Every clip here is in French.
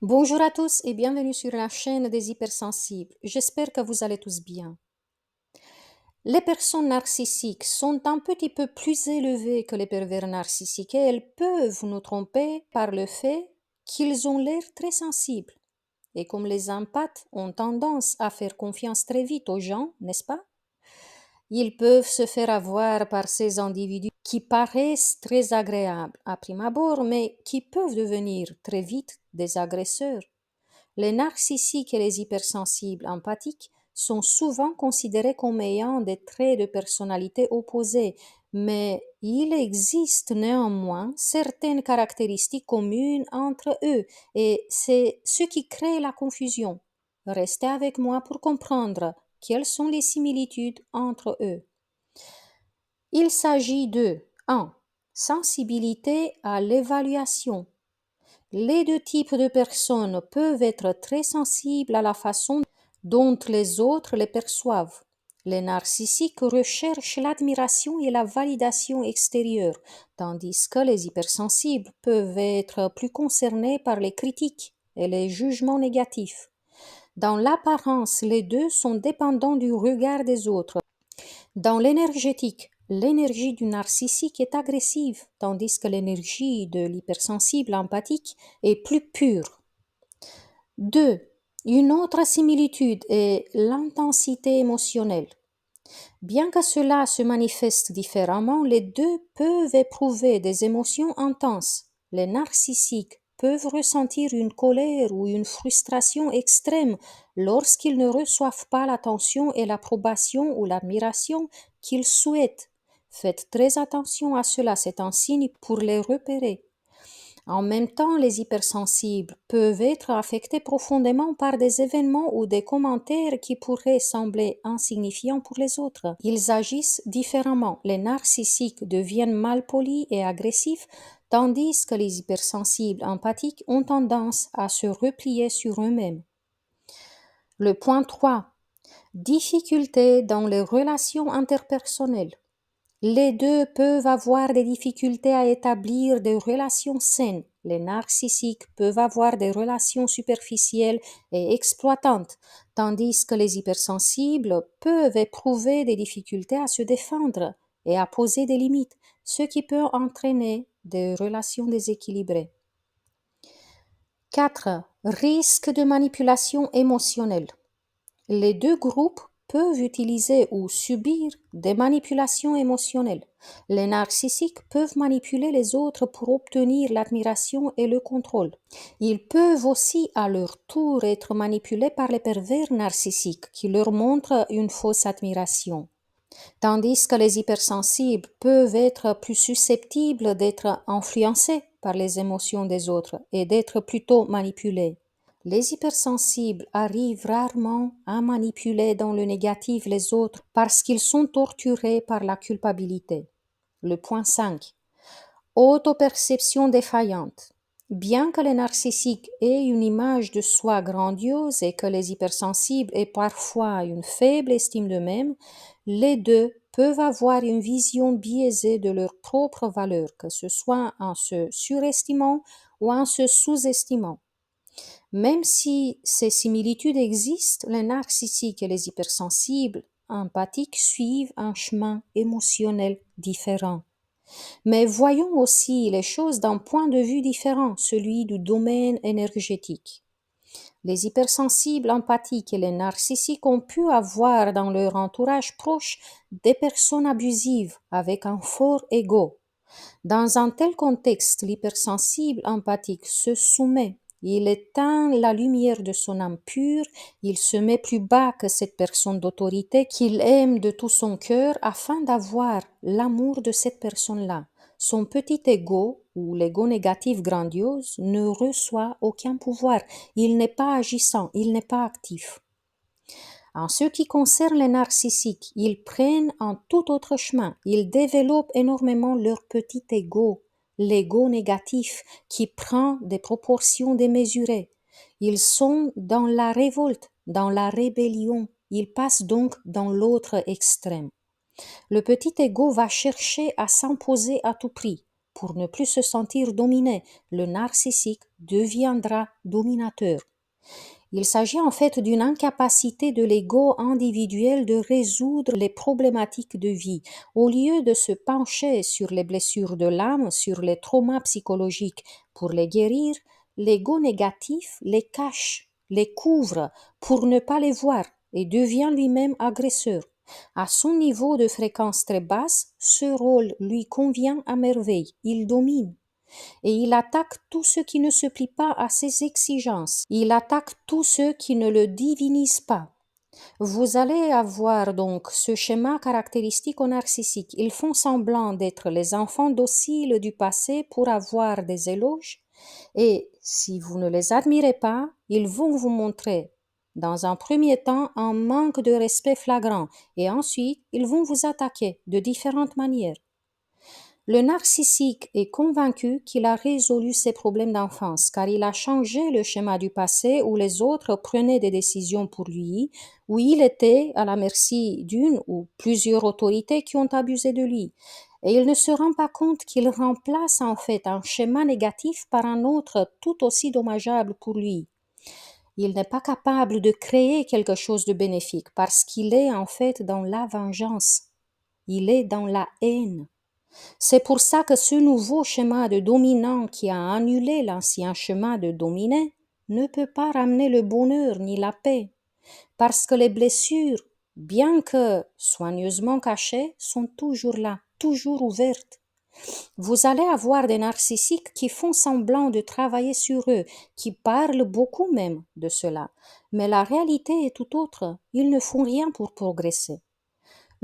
Bonjour à tous et bienvenue sur la chaîne des hypersensibles. J'espère que vous allez tous bien. Les personnes narcissiques sont un petit peu plus élevées que les pervers narcissiques et elles peuvent nous tromper par le fait qu'ils ont l'air très sensibles. Et comme les empathes ont tendance à faire confiance très vite aux gens, n'est-ce pas? Ils peuvent se faire avoir par ces individus qui paraissent très agréables à prime abord, mais qui peuvent devenir très vite des agresseurs. Les narcissiques et les hypersensibles empathiques sont souvent considérés comme ayant des traits de personnalité opposés, mais il existe néanmoins certaines caractéristiques communes entre eux et c'est ce qui crée la confusion. Restez avec moi pour comprendre quelles sont les similitudes entre eux. Il s'agit de 1. Sensibilité à l'évaluation. Les deux types de personnes peuvent être très sensibles à la façon dont les autres les perçoivent. Les narcissiques recherchent l'admiration et la validation extérieure, tandis que les hypersensibles peuvent être plus concernés par les critiques et les jugements négatifs. Dans l'apparence, les deux sont dépendants du regard des autres. Dans l'énergétique, l'énergie du narcissique est agressive, tandis que l'énergie de l'hypersensible empathique est plus pure. 2. Une autre similitude est l'intensité émotionnelle. Bien que cela se manifeste différemment, les deux peuvent éprouver des émotions intenses. Les narcissiques peuvent ressentir une colère ou une frustration extrême lorsqu'ils ne reçoivent pas l'attention et l'approbation ou l'admiration qu'ils souhaitent. Faites très attention à cela, c'est un signe pour les repérer. En même temps, les hypersensibles peuvent être affectés profondément par des événements ou des commentaires qui pourraient sembler insignifiants pour les autres. Ils agissent différemment. Les narcissiques deviennent malpolis et agressifs, tandis que les hypersensibles empathiques ont tendance à se replier sur eux-mêmes. Le point 3. Difficultés dans les relations interpersonnelles. Les deux peuvent avoir des difficultés à établir des relations saines. Les narcissiques peuvent avoir des relations superficielles et exploitantes, tandis que les hypersensibles peuvent éprouver des difficultés à se défendre et à poser des limites, ce qui peut entraîner des relations déséquilibrées. 4. Risque de manipulation émotionnelle. Les deux groupes peuvent utiliser ou subir des manipulations émotionnelles. Les narcissiques peuvent manipuler les autres pour obtenir l'admiration et le contrôle. Ils peuvent aussi à leur tour être manipulés par les pervers narcissiques qui leur montrent une fausse admiration. Tandis que les hypersensibles peuvent être plus susceptibles d'être influencés par les émotions des autres et d'être plutôt manipulés. Les hypersensibles arrivent rarement à manipuler dans le négatif les autres parce qu'ils sont torturés par la culpabilité. Le point 5. Autoperception défaillante. Bien que les narcissiques aient une image de soi grandiose et que les hypersensibles aient parfois une faible estime d'eux-mêmes, les deux peuvent avoir une vision biaisée de leur propre valeur, que ce soit en se surestimant ou en se sous-estimant. Même si ces similitudes existent, les narcissiques et les hypersensibles empathiques suivent un chemin émotionnel différent. Mais voyons aussi les choses d'un point de vue différent, celui du domaine énergétique. Les hypersensibles empathiques et les narcissiques ont pu avoir dans leur entourage proche des personnes abusives avec un fort ego. Dans un tel contexte, l'hypersensible empathique se soumet. Il éteint la lumière de son âme pure, il se met plus bas que cette personne d'autorité qu'il aime de tout son cœur afin d'avoir l'amour de cette personne-là. Son petit ego, ou l'ego négatif grandiose, ne reçoit aucun pouvoir. Il n'est pas agissant, il n'est pas actif. En ce qui concerne les narcissiques, ils prennent un tout autre chemin. Ils développent énormément leur petit ego, l'ego négatif qui prend des proportions démesurées. Ils sont dans la révolte, dans la rébellion. Ils passent donc dans l'autre extrême. Le petit ego va chercher à s'imposer à tout prix. pour ne plus se sentir dominé. Le narcissique deviendra dominateur. Il s'agit en fait d'une incapacité de l'ego individuel de résoudre les problématiques de vie. Au lieu de se pencher sur les blessures de l'âme, sur les traumas psychologiques pour les guérir, l'ego négatif les cache, les couvre pour ne pas les voir et devient lui-même agresseur. À son niveau de fréquence très basse, ce rôle lui convient à merveille. Il domine et il attaque tous ceux qui ne se plient pas à ses exigences. Il attaque tous ceux qui ne le divinisent pas. Vous allez avoir donc ce schéma caractéristique aux narcissiques. Ils font semblant d'être les enfants dociles du passé pour avoir des éloges et si vous ne les admirez pas, ils vont vous montrer dans un premier temps un manque de respect flagrant et ensuite ils vont vous attaquer de différentes manières. Le narcissique est convaincu qu'il a résolu ses problèmes d'enfance car il a changé le schéma du passé où les autres prenaient des décisions pour lui, où il était à la merci d'une ou plusieurs autorités qui ont abusé de lui. Et il ne se rend pas compte qu'il remplace en fait un schéma négatif par un autre tout aussi dommageable pour lui. Il n'est pas capable de créer quelque chose de bénéfique parce qu'il est en fait dans la vengeance. Il est dans la haine. C'est pour ça que ce nouveau schéma de dominant qui a annulé l'ancien schéma de dominé ne peut pas ramener le bonheur ni la paix, parce que les blessures, bien que soigneusement cachées, sont toujours là, toujours ouvertes. Vous allez avoir des narcissiques qui font semblant de travailler sur eux, qui parlent beaucoup même de cela, mais la réalité est tout autre, ils ne font rien pour progresser.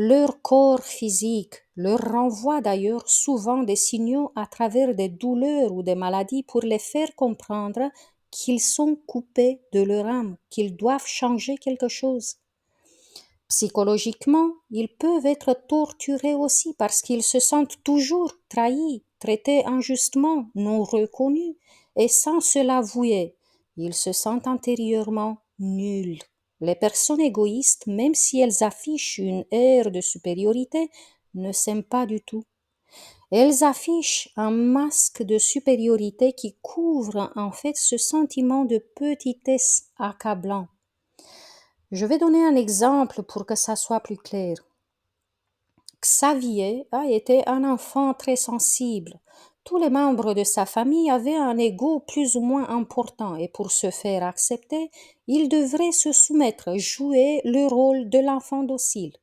Leur corps physique leur renvoie d'ailleurs souvent des signaux à travers des douleurs ou des maladies pour les faire comprendre qu'ils sont coupés de leur âme, qu'ils doivent changer quelque chose. Psychologiquement, ils peuvent être torturés aussi parce qu'ils se sentent toujours trahis, traités injustement, non reconnus, et sans se l'avouer, ils se sentent intérieurement nuls. Les personnes égoïstes, même si elles affichent une aire de supériorité, ne s'aiment pas du tout. Elles affichent un masque de supériorité qui couvre en fait ce sentiment de petitesse accablant. Je vais donner un exemple pour que ça soit plus clair. Xavier a été un enfant très sensible. Tous les membres de sa famille avaient un ego plus ou moins important et pour se faire accepter, il devrait se soumettre, jouer le rôle de l'enfant docile.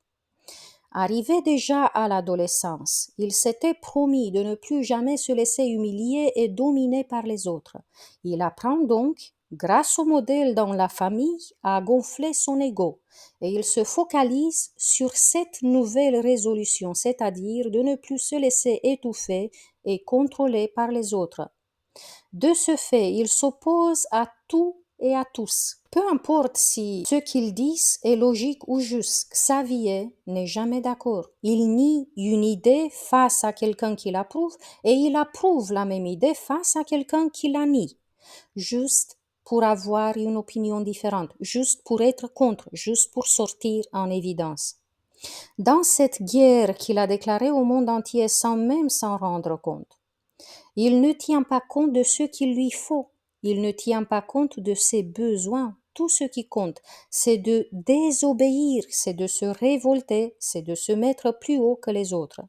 Arrivé déjà à l'adolescence, il s'était promis de ne plus jamais se laisser humilier et dominer par les autres. Il apprend donc, grâce au modèle dans la famille, à gonfler son ego et il se focalise sur cette nouvelle résolution, c'est-à-dire de ne plus se laisser étouffer et contrôler par les autres. De ce fait, il s'oppose à tout et à tous. Peu importe si ce qu'ils disent est logique ou juste, Xavier n'est jamais d'accord. Il nie une idée face à quelqu'un qui l'approuve et il approuve la même idée face à quelqu'un qui la nie. Juste pour avoir une opinion différente, juste pour être contre, juste pour sortir en évidence. Dans cette guerre qu'il a déclarée au monde entier sans même s'en rendre compte, il ne tient pas compte de ce qu'il lui faut. Il ne tient pas compte de ses besoins. Tout ce qui compte, c'est de désobéir, c'est de se révolter, c'est de se mettre plus haut que les autres.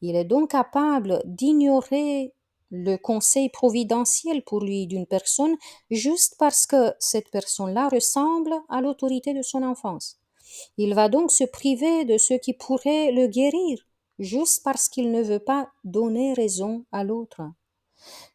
Il est donc capable d'ignorer le conseil providentiel pour lui d'une personne juste parce que cette personne-là ressemble à l'autorité de son enfance. Il va donc se priver de ce qui pourrait le guérir juste parce qu'il ne veut pas donner raison à l'autre.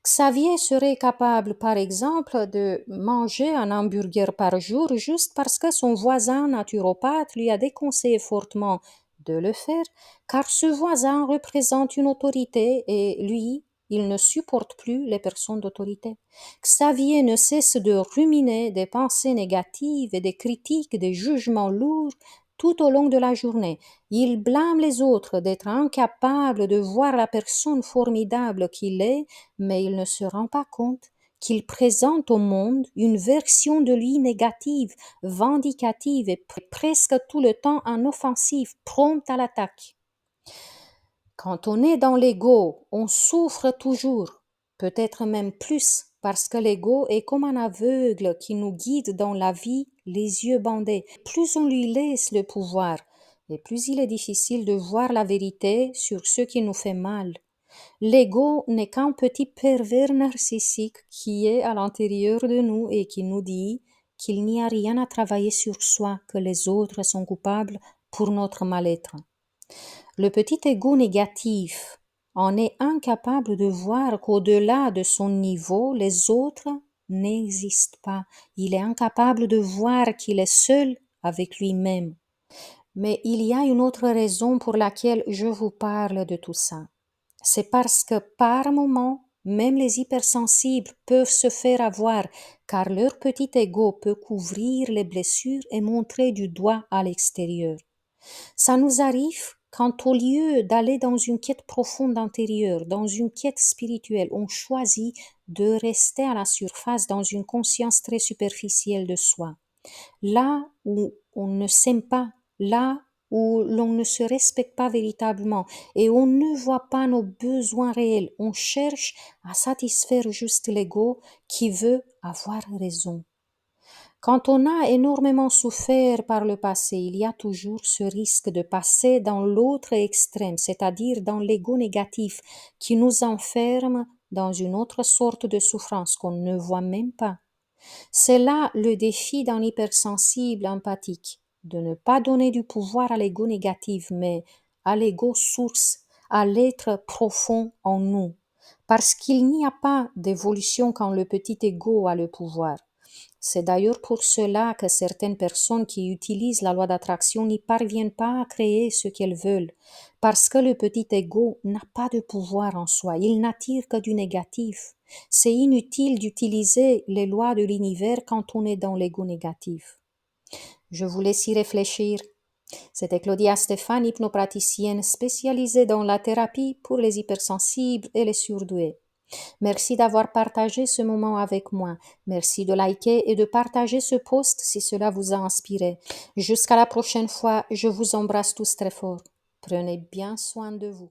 Xavier serait capable, par exemple, de manger un hamburger par jour juste parce que son voisin naturopathe lui a déconseillé fortement de le faire, car ce voisin représente une autorité et lui, il ne supporte plus les personnes d'autorité. Xavier ne cesse de ruminer des pensées négatives et des critiques, des jugements lourds tout au long de la journée. Il blâme les autres d'être incapables de voir la personne formidable qu'il est, mais il ne se rend pas compte qu'il présente au monde une version de lui négative, vindicative et presque tout le temps en offensive, prompte à l'attaque. Quand on est dans l'ego, on souffre toujours, peut-être même plus, parce que l'ego est comme un aveugle qui nous guide dans la vie, les yeux bandés. Plus on lui laisse le pouvoir, et plus il est difficile de voir la vérité sur ce qui nous fait mal. L'ego n'est qu'un petit pervers narcissique qui est à l'intérieur de nous et qui nous dit qu'il n'y a rien à travailler sur soi, que les autres sont coupables pour notre mal-être. Le petit ego négatif en est incapable de voir qu'au-delà de son niveau, les autres n'existent pas. Il est incapable de voir qu'il est seul avec lui-même. Mais il y a une autre raison pour laquelle je vous parle de tout ça. C'est parce que par moments, même les hypersensibles peuvent se faire avoir, car leur petit ego peut couvrir les blessures et montrer du doigt à l'extérieur. Ça nous arrive quand au lieu d'aller dans une quête profonde intérieure, dans une quête spirituelle, on choisit de rester à la surface dans une conscience très superficielle de soi. Là où on ne s'aime pas, là où l'on ne se respecte pas véritablement et on ne voit pas nos besoins réels, on cherche à satisfaire juste l'ego qui veut avoir raison. Quand on a énormément souffert par le passé, il y a toujours ce risque de passer dans l'autre extrême, c'est-à-dire dans l'ego négatif qui nous enferme dans une autre sorte de souffrance qu'on ne voit même pas. C'est là le défi d'un hypersensible empathique, de ne pas donner du pouvoir à l'ego négatif, mais à l'ego source, à l'être profond en nous. Parce qu'il n'y a pas d'évolution quand le petit ego a le pouvoir. C'est d'ailleurs pour cela que certaines personnes qui utilisent la loi d'attraction n'y parviennent pas à créer ce qu'elles veulent, parce que le petit ego n'a pas de pouvoir en soi, il n'attire que du négatif. C'est inutile d'utiliser les lois de l'univers quand on est dans l'ego négatif. Je vous laisse y réfléchir. C'était Claudia Stéphane, hypnopraticienne spécialisée dans la thérapie pour les hypersensibles et les surdoués. Merci d'avoir partagé ce moment avec moi. Merci de liker et de partager ce post si cela vous a inspiré. Jusqu'à la prochaine fois, je vous embrasse tous très fort. Prenez bien soin de vous.